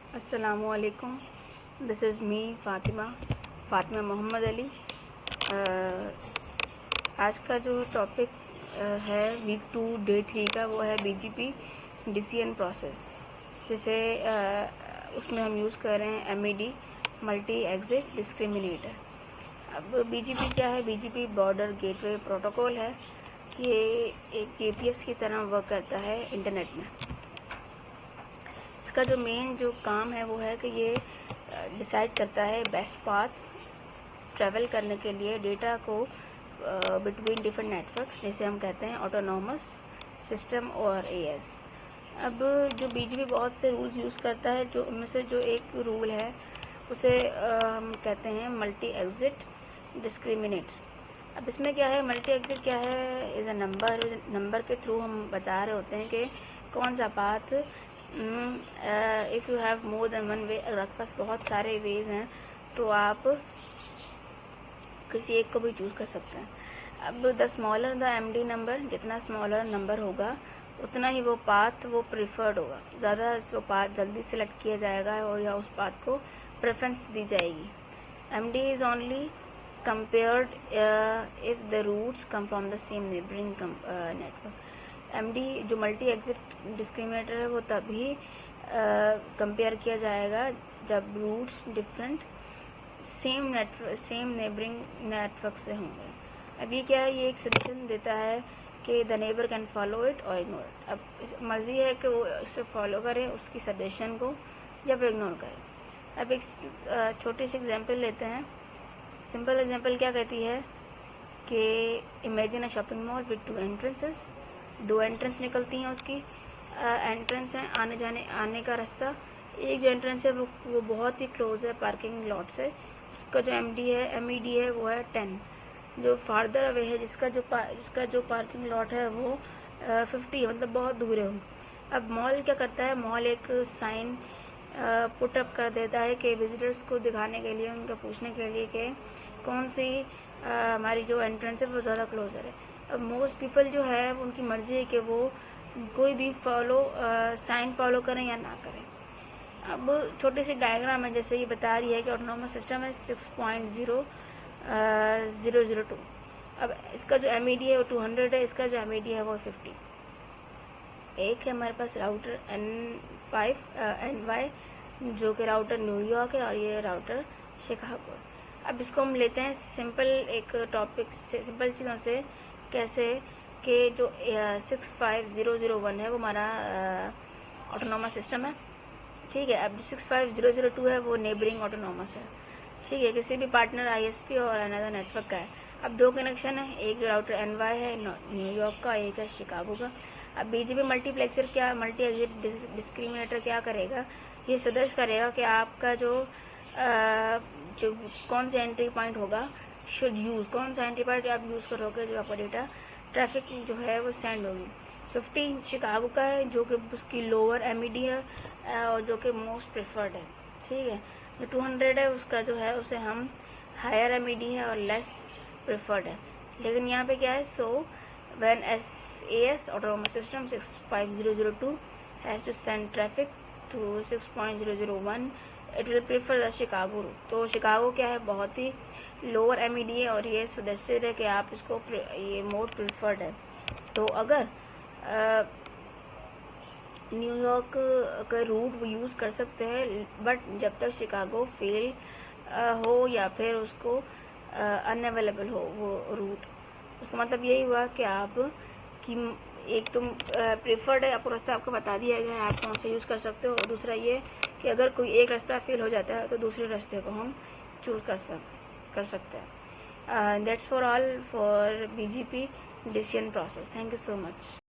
अस्सलामुअलैकुम, this is me Fatima Mohammad Ali. आज का जो टॉपिक है वीक 2 डे 3 का, वो है बीजीपी डिसीजन प्रोसेस, जिसे उसमें हम यूज़ कर रहे हैं MED, मल्टी एग्जिट डिस्क्रिमिनेटर। अब बीजीपी क्या है? बीजीपी बॉर्डर गेटवे प्रोटोकॉल है। ये एक GPS की तरह वर्क करता है इंटरनेट में। इसका जो मेन जो काम है वो है कि ये डिसाइड करता है बेस्ट पाथ ट्रैवल करने के लिए डेटा को बिटवीन डिफरेंट नेटवर्क्स, जिसे हम कहते हैं ऑटोनॉमस सिस्टम और AS। अब जो बीजीपी बहुत से रूल्स यूज़ करता है, जो उनमें से जो एक रूल है उसे हम कहते हैं मल्टी एग्जिट डिस्क्रिमिनेट। अब इसमें क्या है? मल्टी एग्जिट क्या है? इज़ अ नंबर के थ्रू हम बता रहे होते हैं कि कौन सा path, if you have more than one way, अगर आपके पास बहुत सारे वेज हैं तो आप किसी एक को भी चूज़ कर सकते हैं। अब the smaller the MD number, जितना स्मॉलर नंबर होगा उतना ही वो पाथ वो प्रिफर्ड होगा, ज़्यादा वो पाथ जल्दी सेलेक्ट किया जाएगा और या उस पाथ को प्रेफरेंस दी जाएगी। MD is only compared if the roots come from the same neighboring network। MD जो मल्टी एग्जिट डिस्क्रिमिनेटर है वो तभी कंपेयर किया जाएगा जब routes different same neighboring network से होंगे। अब ये क्या है? ये एक सजेशन देता है कि the neighbour can follow it और इग्नोर इट। अब मर्जी है कि वो इसे फॉलो करे, उसकी सजेशन को, या फिर इग्नोर करे। अब एक छोटी सी एग्जांपल लेते हैं। सिंपल एग्जांपल क्या कहती है कि imagine a shopping mall with 2 entrances. 2 entrance निकलती हैं उसकी। एंट्रेंस है आने का रास्ता। एक जो एंट्रेंस है वो बहुत ही क्लोज है पार्किंग लॉट से। उसका जो MED है वो है 10। जो फार्दर अवे है, जिसका जो पार्किंग लॉट है वो 50 है, मतलब बहुत दूर है। अब मॉल क्या करता है? मॉल एक साइन पुटअप कर देता है कि विजिटर्स को दिखाने के लिए, उनका पूछने के लिए कि कौन सी हमारी जो एंट्रेंस है वो ज़्यादा क्लोजर है। अब मोस्ट पीपल जो है उनकी मर्ज़ी है कि वो कोई भी साइन फॉलो करें या ना करें। अब छोटी सी डायग्राम है, जैसे ये बता रही है कि ऑटोनॉमस सिस्टम है 6.0.002। अब इसका जो MED है वो 200 है, इसका जो MED है वो 50। एक है हमारे पास राउटर NY, जो कि राउटर न्यूयॉर्क है, और ये राउटर शिकागो। अब इसको हम लेते हैं एक टॉपिक से, सिंपल चीज़ों से, कैसे कि जो 65001 है वो हमारा ऑटोनॉमस सिस्टम है, ठीक है। अब 65002 है वो नेबरिंग ऑटोनॉमस है, ठीक है, किसी भी पार्टनर ISP और अनदर नेटवर्क का है। अब 2 कनेक्शन है, एक राउटर NY है न्यूयॉर्क का, एक है शिकागो का। अब बीजीपी मल्टीप्लेक्सर क्या, मल्टी एग्जिट डिस्क्रिमिनेटर क्या करेगा? ये सजेस्ट करेगा कि आपका जो कौन सा एंट्री पॉइंट होगा शुड यूज़, कौन सा एंट्री पॉइंट आप यूज़ करोगे जो आपका डेटा ट्रैफिक जो है वो सेंड होगी। 50 शिकागो का है, जो कि उसकी लोअर MED है और जो कि मोस्ट प्रेफर्ड है, ठीक है। जो 200 है उसका जो है उसे हम हायर MED है और लेस प्रेफर्ड है। लेकिन यहाँ पे क्या है? So when AS autonomous system 65002 has to send traffic to 6.001, it will prefer the Chicago route। तो शिकागो क्या है? बहुत ही लोअर MED है और ये सजेस्टेड है कि आप इसको, ये मोर प्रिफर्ड है। तो अगर न्यूयॉर्क का रूट वो यूज़ कर सकते हैं, बट जब तक शिकागो फेल हो या फिर उसको अनअवेलेबल हो वो रूट। उसका मतलब यही हुआ कि आप कि एक तुम प्रेफर्ड है, आपको रास्ता आपको बता दिया गया है, आप कौन सा यूज़ कर सकते हो। और दूसरा ये कि अगर कोई एक रास्ता फेल हो जाता है तो दूसरे रास्ते को हम चूज़ कर सकते हैं। That's for all for BGP decision process. Thank you so much.